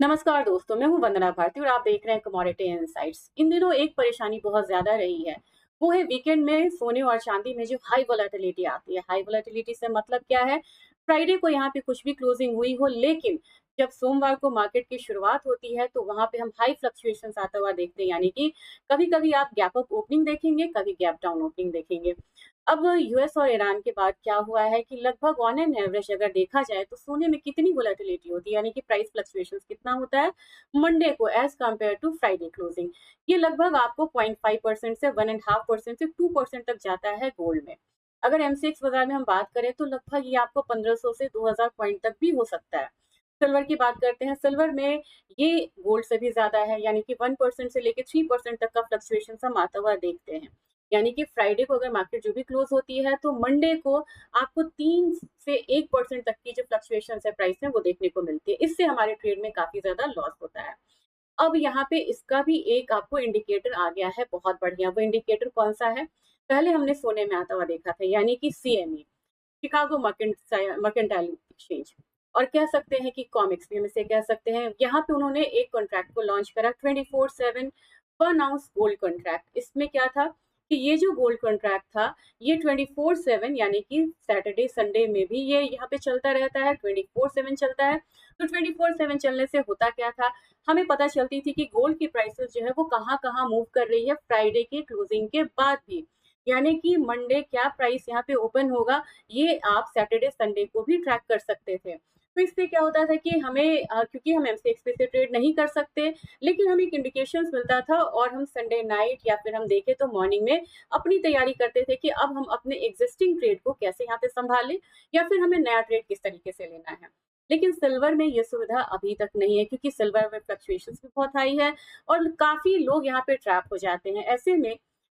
नमस्कार दोस्तों, मैं हूँ वंदना भारती और आप देख रहे हैं कमोडिटी इनसाइट्स। इन दिनों एक परेशानी बहुत ज़्यादा रही है, वो है वीकेंड में सोने और चांदी में जो हाई वोलेटिलिटी आती है। हाई वोलेटिलिटी से मतलब क्या है? फ्राइडे को यहाँ पे कुछ भी क्लोजिंग हुई हो, लेकिन जब सोमवार को मार्केट की शुरुआत होती है, तो वहाँ पे हम हाई फ्लक्चुएशंस आता हुआ देखते हैं। यानी कि कभी-कभी आप गैप अप ओपनिंग देखेंगे, कभी गैप डाउन ओपनिंग देखेंगे। अब यूएस और ईरान के बाद क्या हुआ है कि लगभग ऑन एन एवरेज अगर देखा जाए तो सोने में कितनी वोलेटिलिटी होती है, यानी कि प्राइस फ्लक्चुएशंस कितना होता है मंडे को as compare to Friday closing. ये लगभग आपको 0.5% से 1.5% से 2% तक जाता है गोल्ड में। अगर एमसीएक्स बाजार में हम बात करें तो लगभग ये आपको 1500 से 2000 पॉइंट तक भी हो सकता है। सिल्वर की बात करते हैं, सिल्वर में ये गोल्ड से भी ज्यादा है, यानी कि 1% से लेकर 3% तक का फ्लक्चुएशन हम आता हुआ देखते हैं। यानी कि फ्राइडे को अगर मार्केट जो भी क्लोज होती है तो मंडे को आपको 3 से 1% तक की जो फ्लक्चुएशन है प्राइस में वो देखने को मिलती है। इससे हमारे ट्रेड में काफी ज्यादा लॉस होता है। अब यहाँ पे इसका भी एक आपको इंडिकेटर आ गया है बहुत बढ़िया। वो इंडिकेटर कौन सा है? पहले हमने सोने में आता हुआ देखा था, यानी कि सीएमई, शिकागो मर्केंटाइल एक्सचेंज, और कह सकते हैं कि कॉमिक्स भी हम इसे कह सकते हैं। यहाँ पे उन्होंने एक कॉन्ट्रैक्ट को लॉन्च करा, 24/7 1 आउंस गोल्ड कॉन्ट्रैक्ट। इसमें क्या था कि ये जो गोल्ड कॉन्ट्रैक्ट था, ये 24/7 यानी कि सैटरडे संडे में भी ये यहाँ पे चलता रहता है, 24/7 चलता है। तो 24/7 चलने से होता क्या था, हमें पता चलती थी कि गोल्ड की प्राइसेस जो है वो कहाँ कहाँ मूव कर रही है फ्राइडे के क्लोजिंग के बाद भी। यानी कि मंडे क्या प्राइस यहाँ पे ओपन होगा, ये आप सैटरडे संडे को भी ट्रैक कर सकते थे। तो इससे क्या होता था कि हमें क्योंकि हम एमसीएक्स पे से ट्रेड नहीं कर सकते, लेकिन हमें एक इंडिकेशंस मिलता था और हम संडे नाइट या फिर हम देखें तो मॉर्निंग में अपनी तैयारी करते थे कि अब हम अपने एग्जिस्टिंग ट्रेड को कैसे यहाँ पे संभालें या फिर हमें नया ट्रेड किस तरीके से लेना है। लेकिन सिल्वर में ये सुविधा अभी तक नहीं है, क्योंकि सिल्वर में फ्लक्चुएशंस भी बहुत हाई है और काफी लोग यहाँ पे ट्रैप हो जाते हैं। ऐसे में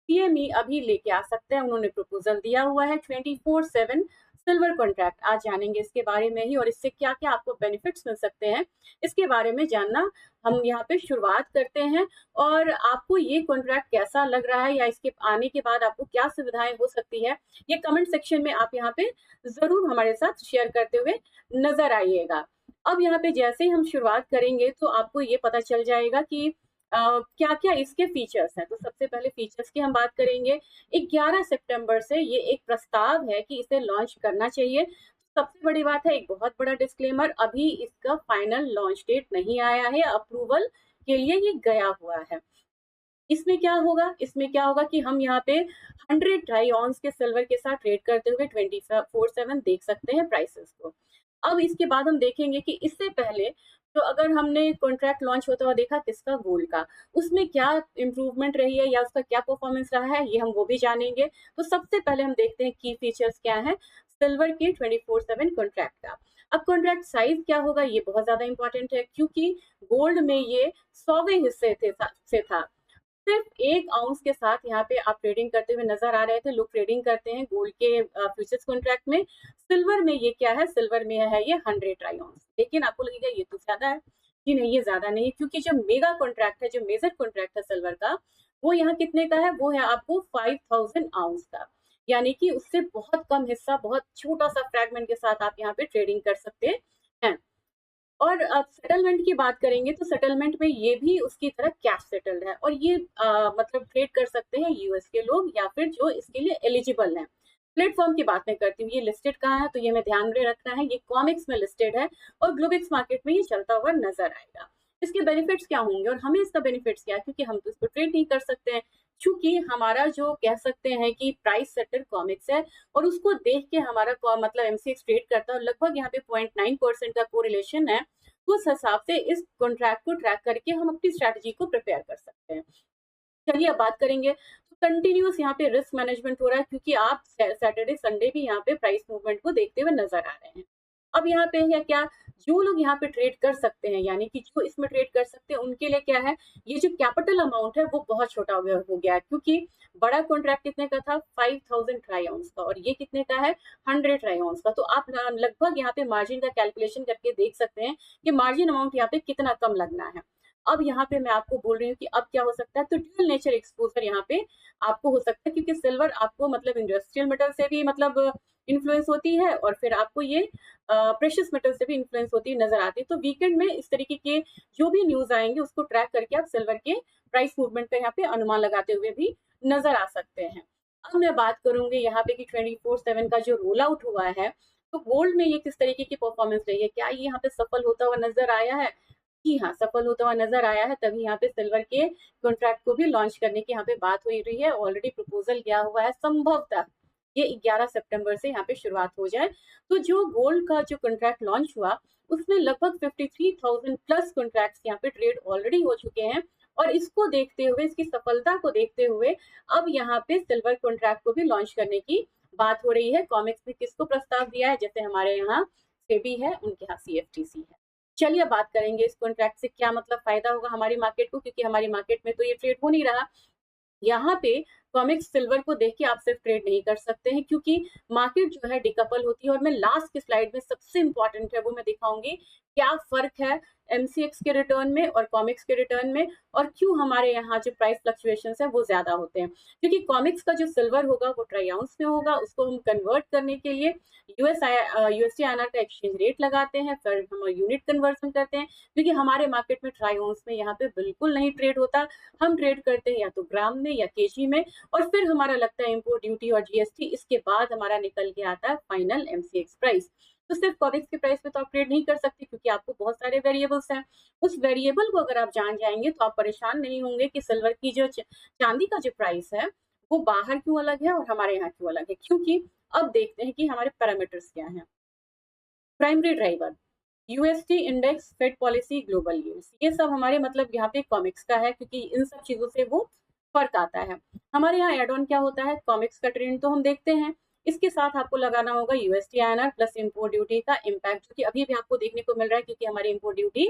सीएमई अभी लेके आ सकते हैं, उन्होंने प्रपोजल दिया हुआ है 24/7 सिल्वर कॉन्ट्रैक्ट। आज जानेंगे इसके बारे में ही और इससे क्या क्या आपको बेनिफिट्स मिल सकते हैं, इसके बारे में जानना हम यहाँ पे शुरुआत करते हैं। और आपको ये कॉन्ट्रैक्ट कैसा लग रहा है या इसके आने के बाद आपको क्या सुविधाएं हो सकती है, ये कमेंट सेक्शन में आप यहाँ पे जरूर हमारे साथ शेयर करते हुए नजर आइएगा। अब यहाँ पे जैसे ही हम शुरुआत करेंगे तो आपको ये पता चल जाएगा कि क्या क्या इसके फीचर्स हैं। तो सबसे पहले फीचर्स की हम बात करेंगे। 11 सितंबर से ये एक प्रस्ताव है कि इसे लॉन्च करना चाहिए। सबसे बड़ी बात है, एक बहुत बड़ा डिस्क्लेमर, अभी इसका फाइनल लॉन्च डेट नहीं आया है, अप्रूवल के लिए ये गया हुआ है। इसमें क्या होगा कि हम यहाँ पे 100 ट्राई ऑन्स के सिल्वर के साथ ट्रेड करते हुए 24/7 देख सकते हैं प्राइसेस को। अब इसके बाद हम देखेंगे कि इससे पहले तो अगर हमने कॉन्ट्रैक्ट लॉन्च होता हुआ देखा किसका, गोल्ड का, उसमें क्या इंप्रूवमेंट रही है या उसका क्या परफॉर्मेंस रहा है, ये हम वो भी जानेंगे। तो सबसे पहले हम देखते हैं की फीचर्स क्या है सिल्वर के 24/7 कॉन्ट्रैक्ट का। अब कॉन्ट्रैक्ट साइज क्या होगा, ये बहुत ज्यादा इंपॉर्टेंट है, क्योंकि गोल्ड में ये 100वें हिस्से से था। सिर्फ 1 आउंस के साथ यहाँ पे आप ट्रेडिंग करते हुए नजर आ रहे थे। लोग ट्रेडिंग करते हैं गोल्ड के फ्यूचर्स कॉन्ट्रैक्ट में। सिल्वर में ये क्या है, सिल्वर में है ये 100 ट्राई आउंस। लेकिन आपको लगेगा ये तो ज्यादा है। जी नहीं, ये ज्यादा नहीं है, क्योंकि जो मेगा कॉन्ट्रैक्ट है, जो मेजर कॉन्ट्रैक्ट है सिल्वर का, वो यहाँ कितने का है, वो है आपको 5000 आउंस का। यानी कि उससे बहुत कम हिस्सा, बहुत छोटा सा फ्रैगमेंट के साथ आप यहाँ पे ट्रेडिंग कर सकते हैं। और अब सेटलमेंट की बात करेंगे तो सेटलमेंट में ये भी उसकी तरह कैश सेटल्ड है, और ये मतलब ट्रेड कर सकते हैं यूएस के लोग या फिर जो इसके लिए एलिजिबल हैं। प्लेटफॉर्म की बात मैं करती हूँ, ये लिस्टेड कहाँ है तो ये हमें ध्यान में रखना है, ये कॉमिक्स में लिस्टेड है और ग्लोबिक्स मार्केट में ये चलता हुआ नजर आएगा। इसके बेनिफिट्स क्या होंगे और हमें इसका बेनिफिट्स क्या है, क्योंकि हम तो इसको ट्रेड नहीं कर सकते हैं, चूंकि हमारा जो कह सकते हैं कि प्राइस सेटर कॉमिक्स है और उसको देख के हमारा मतलब एमसीएक्स ट्रेड करता है, और लगभग यहाँ पे 0.9% का कोरिलेशन है। तो उस हिसाब से इस कॉन्ट्रैक्ट को ट्रैक करके हम अपनी स्ट्रैटेजी को प्रिपेयर कर सकते हैं। चलिए अब बात करेंगे तो कंटिन्यूस यहाँ पे रिस्क मैनेजमेंट हो रहा है, क्योंकि आप सैटरडे संडे भी यहाँ पे प्राइस मूवमेंट को देखते हुए नजर आ रहे हैं। अब यहाँ पे है क्या, जो लोग यहाँ पे ट्रेड कर सकते हैं, यानी कि जो इसमें ट्रेड कर सकते हैं उनके लिए क्या है, ये जो कैपिटल अमाउंट है वो बहुत छोटा हो गया है, क्योंकि बड़ा कॉन्ट्रैक्ट कितने का था, 5000 ट्राई आउंस का, और ये कितने का है, 100 ट्राई आउंस का। तो आप लगभग यहाँ पे मार्जिन का कैलकुलेशन करके देख सकते हैं कि मार्जिन अमाउंट यहाँ पे कितना कम लगना है। अब यहाँ पे मैं आपको बोल रही हूँ कि अब क्या हो सकता है, तो ड्यूअल नेचर एक्सपोज़र यहाँ पे आपको हो सकता है, क्योंकि सिल्वर आपको मतलब इंडस्ट्रियल मेटल से भी मतलब इन्फ्लुएंस होती है और फिर आपको ये प्रेशियस मेटल से भी इन्फ्लुएंस होती नज़र आती है। तो वीकेंड में इस तरीके के जो भी न्यूज़ आएँगे उसको ट्रैक करके आप सिल्वर के प्राइस मूवमेंट का यहाँ पे अनुमान लगाते हुए भी नज़र आ सकते हैं। अब मैं बात करूँगी यहाँ पे कि 24/7 का जो रोल आउट हुआ है, तो गोल्ड में ये किस तरीके की परफॉर्मेंस रही है? क्या ये यहाँ पे सफल होता हुआ नज़र आया है? जी हाँ, सफल होता हुआ नज़र आया है, तभी यहाँ पे सिल्वर के कॉन्ट्रैक्ट को भी लॉन्च करने की यहाँ पे बात हो रही है। ऑलरेडी प्रपोज़ल गया हुआ है, संभवतः ये 11 सितंबर से यहाँ पे शुरुआत हो जाए। तो जो गोल्ड का जो कॉन्ट्रैक्ट लॉन्च हुआ, उसमें लगभग 53,000 प्लस कॉन्ट्रैक्ट्स यहाँ पे ट्रेड ऑलरेडी हो चुके हैं और इसको देखते हुए, इसकी सफलता को देखते हुए अब यहाँ पे सिल्वर कॉन्ट्रैक्ट को भी लॉन्च करने की बात हो रही है। कॉमेक्स ने किसको प्रस्ताव दिया है? जैसे हमारे यहाँ सेबी है, उनके यहाँ सीएफटीसी है। चलिए अब बात करेंगे इस कॉन्ट्रैक्ट से क्या मतलब फायदा होगा हमारी मार्केट को, क्योंकि हमारी मार्केट में तो ये ट्रेड हो नहीं रहा। यहाँ पे कॉमेक्स सिल्वर को देख के आप सिर्फ ट्रेड नहीं कर सकते हैं, क्योंकि मार्केट जो है डिकपल होती है और मैं लास्ट की स्लाइड में सबसे इंपॉर्टेंट है वो मैं दिखाऊंगी क्या फर्क है एमसीएक्स के रिटर्न में और कॉमिक्स के रिटर्न में, और क्यों हमारे यहाँ जो प्राइस फ्लक्चुएशंस है वो ज्यादा होते हैं। क्योंकि कॉमिक्स का जो सिल्वर होगा वो ट्राई आउंस में होगा, उसको हम कन्वर्ट करने के लिए यूएसडी आईएनआर का एक्सचेंज रेट लगाते हैं, फिर हम यूनिट कन्वर्जन करते हैं। क्योंकि हमारे मार्केट में ट्राई आउंस में यहाँ पे बिल्कुल नहीं ट्रेड होता, हम ट्रेड करते हैं या तो ग्राम में या केजी में, और फिर हमारा लगता है इम्पोर्ट ड्यूटी और जीएसटी, इसके बाद हमारा निकल के आता है फाइनल एमसीएक्स प्राइस। तो सिर्फ कॉमिक्स के प्राइस पे तो आप ट्रेड नहीं कर सकते, क्योंकि आपको बहुत सारे वेरिएबल्स हैं। उस वेरिएबल को अगर आप जान जाएंगे तो आप परेशान नहीं होंगे कि सिल्वर की जो चांदी का जो प्राइस है वो बाहर क्यों अलग है और हमारे यहाँ क्यों अलग है। क्योंकि अब देखते हैं कि हमारे पैरामीटर्स क्या हैं। Primary driver UST index, Fed policy, global yields, ये सब हमारे मतलब यहाँ पे कॉमिक्स का है, क्योंकि इन सब चीजों से वो फर्क आता है। हमारे यहाँ एड ऑन क्या होता है, कॉमिक्स का ट्रेंड तो हम देखते हैं, इसके साथ आपको लगाना होगा UST INR plus import duty का इम्पैक्ट, जो कि अभी भी आपको देखने को मिल रहा है, क्योंकि हमारी इम्पोर्ट ड्यूटी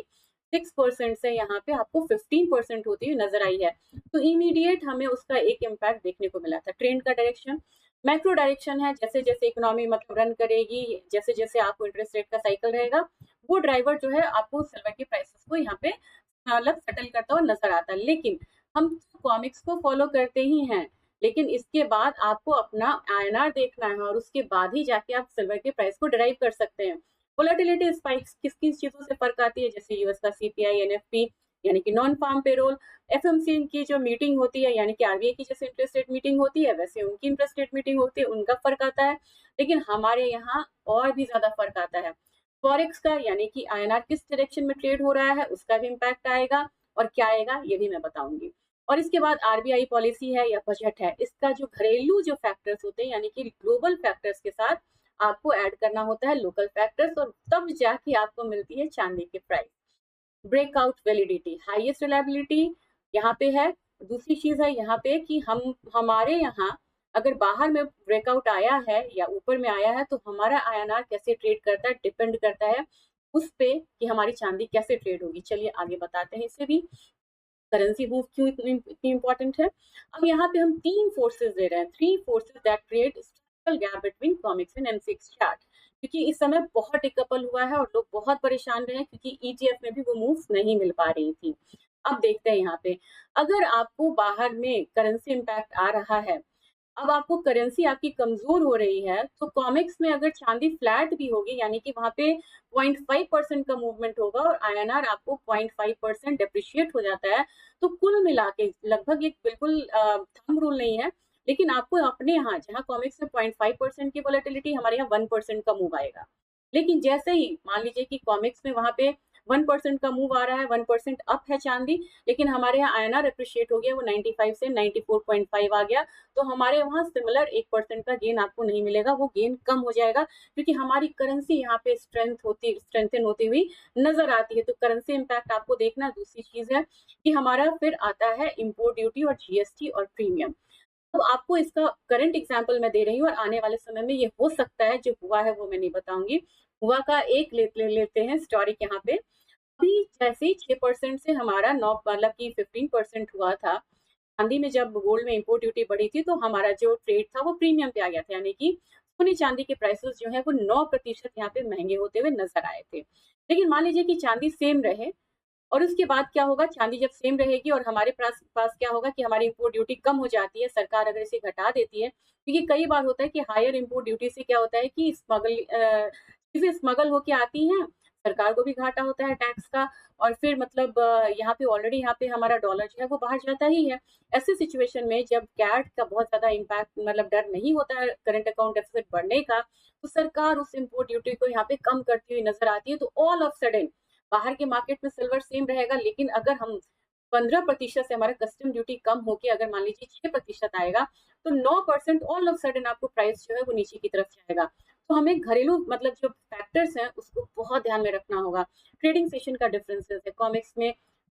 6% से यहाँ पे आपको 15% होती हुई नजर आई है। तो इमीडिएट हमें उसका एक इम्पैक्ट देखने को मिला था। ट्रेंड का डायरेक्शन मैक्रो डायरेक्शन है, जैसे जैसे इकोनॉमी मतलब रन करेगी, जैसे जैसे आपको इंटरेस्ट रेट का साइकिल रहेगा, वो ड्राइवर जो है आपको सिल्वर के प्राइसेस को यहाँ पे मतलब सेटल करता हुआ नजर आता है। लेकिन हम कॉमिक्स को फॉलो करते ही हैं, लेकिन इसके बाद आपको अपना आईएनआर देखना है और उसके बाद ही जाके आप सिल्वर के प्राइस को ड्राइव कर सकते हैं। वोलेटिलिटी स्पाइक्स किस किस चीजों से फर्क आती है, जैसे यूएस का सीपीआई, एनएफपी यानी कि नॉन फार्म पेरोल, एफएमसी की जो मीटिंग होती है यानी कि आरबीआई की जैसे इंटरेस्ट रेट मीटिंग होती है वैसे उनकी इंटरेस्ट रेट मीटिंग होती है, उनका फर्क आता है। लेकिन हमारे यहाँ और भी ज्यादा फर्क आता है फॉरेक्स का, यानी कि आईएनआर किस डायरेक्शन में ट्रेड हो रहा है उसका भी इम्पैक्ट आएगा, और क्या आएगा ये भी मैं बताऊंगी। और इसके बाद आरबीआई पॉलिसी है या बजट है, इसका जो घरेलू जो फैक्टर्स होते हैं यानी कि ग्लोबल फैक्टर्स के साथ आपको ऐड करना होता है लोकल फैक्टर्स, और तब जाके आपको मिलती है चांदी की price. Breakout validity, highest reliability यहाँ पे है। दूसरी चीज है यहाँ पे कि हम हमारे यहाँ अगर बाहर में ब्रेकआउट आया है या ऊपर में आया है तो हमारा आईएनआर कैसे ट्रेड करता है डिपेंड करता है उस पे कि हमारी चांदी कैसे ट्रेड होगी। चलिए आगे बताते हैं इसे भी, करेंसी मूव क्यों इतनी इंपॉर्टेंट है। अब यहाँ पे हम तीन फोर्सेस दे रहे हैं, three forces that create structural gap between comics and MCX chart, क्योंकि इस समय बहुत डिकपल हुआ है और लोग बहुत परेशान रहे क्योंकि ईटीएफ में भी वो मूव नहीं मिल पा रही थी। अब देखते हैं यहाँ पे, अगर आपको बाहर में करेंसी इम्पैक्ट आ रहा है, अब आपको करेंसी आपकी कमजोर हो रही है, तो कॉमिक्स में अगर चांदी फ्लैट भी होगी यानी कि वहां पे 0.5% का मूवमेंट होगा और आईएनआर आपको 0.5% डेप्रिशिएट हो जाता है, तो कुल मिला के लगभग एक बिल्कुल थंब रूल नहीं है, लेकिन आपको अपने यहाँ जहाँ कॉमिक्स में 0.5% की वॉलेटिलिटी, हमारे यहाँ 1% का मूव आएगा। लेकिन जैसे ही मान लीजिए कि कॉमिक्स में वहां पे 1% का मूव आ रहा है, 1% अप है चांदी, लेकिन हमारे यहाँ आईएनआर अप्रिशिएट हो गया, वो 95 से 94.5 आ गया, तो हमारे वहाँ सिमिलर 1% का गेन आपको नहीं मिलेगा, वो गेन कम हो जाएगा, क्योंकि हमारी करेंसी यहाँ पे स्ट्रेंथन होती हुई नजर आती है। तो करेंसी इम्पैक्ट आपको देखना। दूसरी चीज है कि हमारा फिर आता है इम्पोर्ट ड्यूटी और जीएसटी और प्रीमियम। अब आपको इसका करंट एग्जाम्पल मैं दे रही हूँ और आने वाले समय में ये हो सकता है, जो हुआ है वो मैं नहीं बताऊंगी। हुआ का एक लेते हैं स्टोरी यहाँ पे। अभी जैसे ही 6% से हमारा 9 मतलब कि 15% हुआ था, चांदी में जब गोल्ड में इंपोर्ट ड्यूटी बढ़ी थी तो हमारा जो ट्रेड था वो प्रीमियम पे आ गया था, यानी कि सोने चांदी के प्राइसेस जो है वो 9% यहाँ पे महंगे होते हुए नजर आए थे। लेकिन मान लीजिए कि चांदी सेम रहे, और उसके बाद क्या होगा, चांदी जब सेम रहेगी और हमारे पास पास क्या होगा कि हमारी इम्पोर्ट ड्यूटी कम हो जाती है, सरकार अगर इसे घटा देती है, क्योंकि कई बार होता है कि हायर इम्पोर्ट ड्यूटी से क्या होता है कि चीज़ें स्मगल होके आती हैं, सरकार को भी घाटा होता है टैक्स का, और फिर मतलब यहाँ पे ऑलरेडी यहाँ पे हमारा डॉलर जो है वो बाहर जाता ही है। ऐसी सिचुएशन में जब कैट का बहुत ज़्यादा इम्पैक्ट मतलब डर नहीं होता है करंट अकाउंट डेफिसिट बढ़ने का, तो सरकार उस इम्पोर्ट ड्यूटी को यहाँ पे कम करती हुई नज़र आती है। तो ऑल ऑफ सडन बाहर के मार्केट में सिल्वर सेम रहेगा, लेकिन अगर हम 15% से हमारा कस्टम ड्यूटी कम होके अगर मान लीजिए 6% आएगा, तो 9% ऑल ऑफ सडन आपको प्राइस जो है वो नीचे की तरफ जाएगा। तो हमें घरेलू मतलब जो फैक्टर्स हैं उसको बहुत ध्यान में रखना होगा। ट्रेडिंग सेशन का डिफरेंसेस है, कॉमिक्स में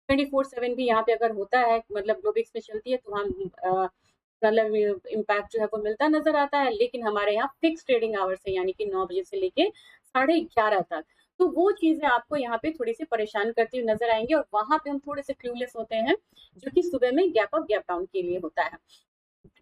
24/7 भी यहाँ पे अगर होता है, मतलब ग्लोबिक्स में चलती है, तो हम मतलब इम्पैक्ट जो है वो मिलता नजर आता है, लेकिन हमारे यहाँ फिक्स ट्रेडिंग आवर्स है, यानी कि 9 बजे से लेके 11:30 तक। तो वो चीजें आपको यहाँ पे थोड़ी सी परेशान करती हुई नजर आएंगी, और वहां पे हम थोड़े से क्लूलेस होते हैं, जो कि सुबह में गैप अप गैप डाउन के लिए होता है।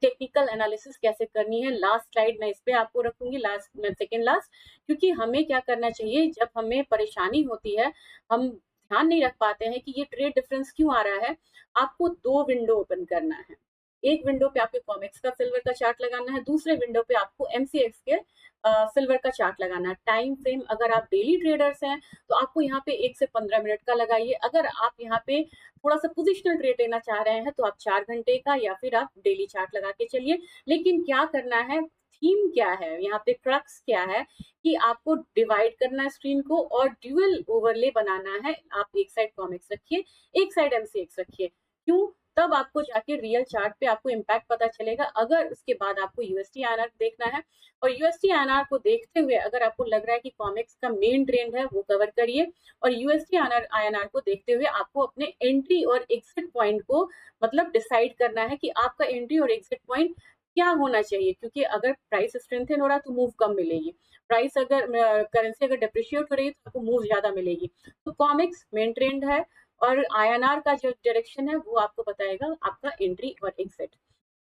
टेक्निकल एनालिसिस कैसे करनी है, लास्ट स्लाइड मैं इस पे आपको रखूंगी, लास्ट सेकेंड लास्ट, क्योंकि हमें क्या करना चाहिए जब हमें परेशानी होती है, हम ध्यान नहीं रख पाते हैं कि ये ट्रेड डिफरेंस क्यों आ रहा है। आपको दो विंडो ओपन करना है, एक विंडो पे आपको कॉमेक्स का सिल्वर का चार्ट लगाना है, दूसरे विंडो पे आपको एमसीएक्स के सिल्वर का चार्ट लगाना है। टाइम फ्रेम अगर आप डेली ट्रेडर्स हैं तो आपको यहाँ पे 1 से 15 मिनट का लगाइए। अगर आप यहाँ पे थोड़ा सा पोजिशनल ट्रेड लेना चाह रहे हैं तो आप 4 घंटे का या फिर आप डेली चार्ट लगा के चलिए। लेकिन क्या करना है, थीम क्या है यहाँ पे, क्रक्स क्या है कि आपको डिवाइड करना है स्क्रीन को और ड्यूअल ओवरले बनाना है। आप एक साइड कॉमिक्स रखिए, एक साइड एमसीएक्स रखिए। क्यों? तब आपको जाके रियल चार्ट पे आपको इम्पैक्ट पता चलेगा। अगर उसके बाद आपको यूएसडी आईएनआर देखना है, और यूएसडी आईएनआर को देखते हुए अगर आपको लग रहा है कि कॉमिक्स का मेन ट्रेंड है वो कवर करिए, और यूएसडी आईएनआर को देखते हुए आपको अपने एंट्री और एग्जिट पॉइंट को मतलब डिसाइड करना है कि आपका एंट्री और एग्जिट पॉइंट क्या होना चाहिए। क्योंकि अगर प्राइस स्ट्रेंथन हो रहा है तो मूव कम मिलेगी, प्राइस अगर करेंसी अगर डिप्रिशिएट हो रही है तो आपको मूव ज्यादा मिलेगी। तो कॉमिक्स मेन ट्रेंड है, और आईएनआर का जो डायरेक्शन है वो आपको बताएगा आपका एंट्री और एग्जिट।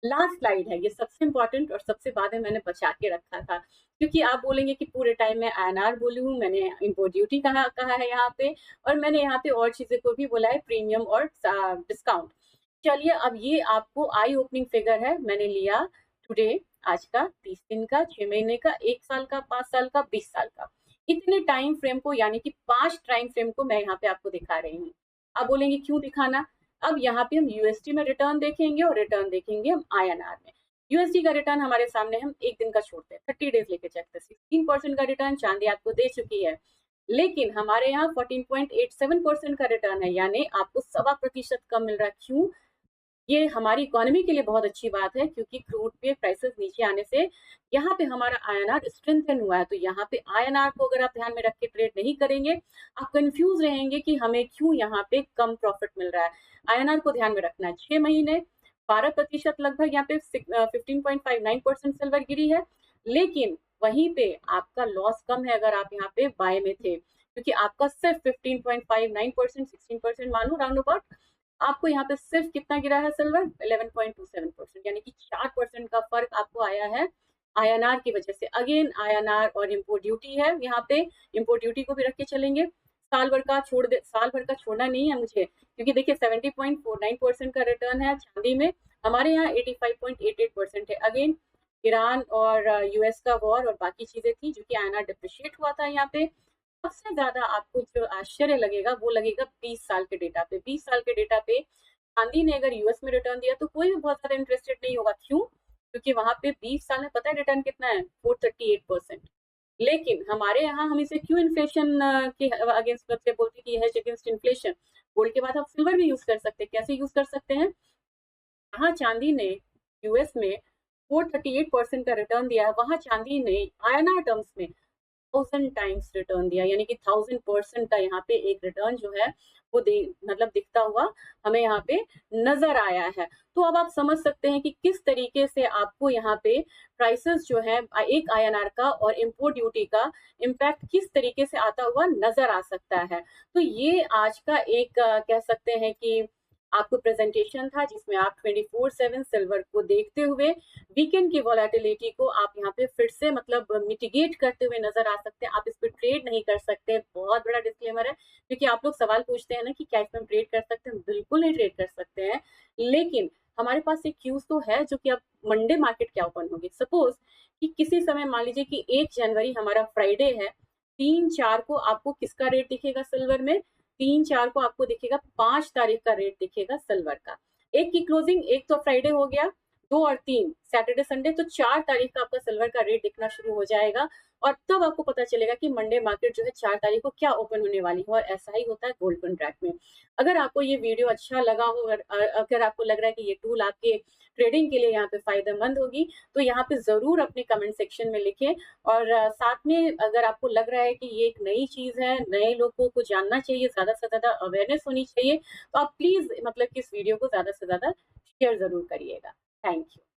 लास्ट स्लाइड है, ये सबसे इंपॉर्टेंट और सबसे बाद में मैंने बचा के रखा था, क्योंकि आप बोलेंगे कि पूरे टाइम में आईएनआर बोली हूँ, मैंने इम्पोर्ट ड्यूटी कहा है यहाँ पे, और मैंने यहाँ पे और चीजें को भी बोला है, प्रीमियम और डिस्काउंट। चलिए, अब ये आपको आई ओपनिंग फिगर है, मैंने लिया टुडे, आज का, 30 दिन का, 6 महीने का, 1 साल का, 5 साल का, 20 साल का, इतने टाइम फ्रेम को, यानी कि 5 टाइम फ्रेम को मैं यहाँ पे आपको दिखा रही हूँ। आप बोलेंगे क्यों दिखाना? अब यहाँ पे हम यूएसडी में रिटर्न देखेंगे और रिटर्न देखेंगे हम आईएनआर में। यूएसडी का रिटर्न हमारे सामने हम एक दिन का छोड़ते हैं, 30 डेज लेके चलते हैं। 16% का रिटर्न चांदी आपको दे चुकी है, लेकिन हमारे यहाँ 14.87% का रिटर्न है, यानी आपको 1.25% कम मिल रहा है। क्यों? ये हमारी इकोनॉमी के लिए बहुत अच्छी बात है, क्योंकि क्रूड पे प्राइसेस नीचे आने से यहाँ पे हमारा आईएनआर स्ट्रेंथन हुआ है। तो यहाँ पे आईएनआर को अगर आप ध्यान में रख के ट्रेड नहीं करेंगे, आप कंफ्यूज रहेंगे कि हमें क्यों यहाँ पे कम प्रॉफिट मिल रहा है। आईएनआर को ध्यान में रखना है। 6 महीने 12% लगभग यहाँ पे 15.59% सिल्वर गिरी है, लेकिन वहीं पे आपका लॉस कम है अगर आप यहाँ पे बाय में थे, क्योंकि आपका सिर्फ 15.59%, 16% मानो राउंड अबाउट, आपको यहाँ पे सिर्फ कितना गिरा है सिल्वर, 11.27%, यानी कि 4% का फर्क आपको आया है आईएनआर की वजह से। अगेन आईएनआर और इम्पोर्ट ड्यूटी है, यहाँ पे इम्पोर्ट ड्यूटी को भी रख के चलेंगे। साल भर का छोड़ना नहीं है मुझे, क्योंकि देखिए 70.49% का रिटर्न है चांदी में, हमारे यहाँ 85.88% है। अगेन ईरान और यूएस का वॉर और बाकी चीजें थी जो कि आईएनआर डिप्रिशिएट हुआ था। यहाँ पे सबसे ज्यादा आपको जो आश्चर्य लगेगा वो लगेगा 20 साल के डेटा पे। 20 साल के डेटा पे गांधी ने अगर यूएस में रिटर्न दिया तो कोई भी बहुत ज्यादा इंटरेस्टेड नहीं होगा। क्यों? क्योंकि वहां पे 20 साल में पता है रिटर्न कितना है, 438%। लेकिन हमारे यहाँ हम इसे क्यों इन्फ्लेशन के अगेंस्ट बोलते कि हेज अगेंस्ट इन्फ्लेशन। गोल्ड के बाद आप सिल्वर भी यूज कर सकते हैं। कैसे यूज कर सकते हैं? जहाँ चांदी ने यूएस में 438% का रिटर्न दिया है, वहां चांदी ने आईएनआर टर्म्स में 1000 टाइम्स रिटर्न दिया, यानी कि 1000% का यहाँ पे एक रिटर्न जो है वो मतलब दिखता हुआ हमें यहाँ पे नजर आया है। तो अब आप समझ सकते हैं कि किस तरीके से आपको यहाँ पे प्राइसेस जो है एक आईएनआर का और इम्पोर्ट ड्यूटी का इम्पैक्ट किस तरीके से आता हुआ नजर आ सकता है। तो ये आज का एक कह सकते हैं कि आपको प्रेजेंटेशन था जिसमें आप 24/7 सिल्वर को देखते हुए वीकेंड की वॉलेटिलिटी को आप यहाँ पे फिर से मतलब मिटिगेट करते हुए नजर आ सकते हैं। आप इस पर ट्रेड नहीं कर सकते, बहुत बड़ा डिस्क्लेमर है, क्योंकि आप लोग सवाल पूछते हैं ना कि क्या इसमें ट्रेड कर सकते हैं, बिल्कुल नहीं ट्रेड कर सकते हैं। लेकिन हमारे पास एक क्यूज तो है जो कि अब मंडे मार्केट क्या ओपन होगी। सपोज कि किसी समय मान लीजिए कि 1 जनवरी हमारा फ्राइडे है, 3/4 को आपको किसका रेट दिखेगा सिल्वर में, 3/4 को आपको दिखेगा 5 तारीख का रेट दिखेगा सिल्वर का। एक की क्लोजिंग, एक तो फ्राइडे हो गया, 2 और 3 सैटरडे संडे, तो 4 तारीख का आपका सिल्वर का रेट दिखना शुरू हो जाएगा। और तब आपको पता चलेगा कि मंडे मार्केट जो है 4 तारीख को क्या ओपन होने वाली है। और ऐसा ही होता है गोल्ड कॉन्ट्रैक्ट में। अगर आपको ये वीडियो अच्छा लगा हो, अगर आपको लग रहा है कि ये टूल आपके ट्रेडिंग के लिए यहाँ पे फायदेमंद होगी, तो यहाँ पे जरूर अपने कमेंट सेक्शन में लिखें। और साथ में अगर आपको लग रहा है कि ये एक नई चीज है, नए लोगों को जानना चाहिए, ज्यादा से ज्यादा अवेयरनेस होनी चाहिए, तो आप प्लीज मतलब कि इस वीडियो को ज्यादा से ज्यादा शेयर जरूर करिएगा। Thank you.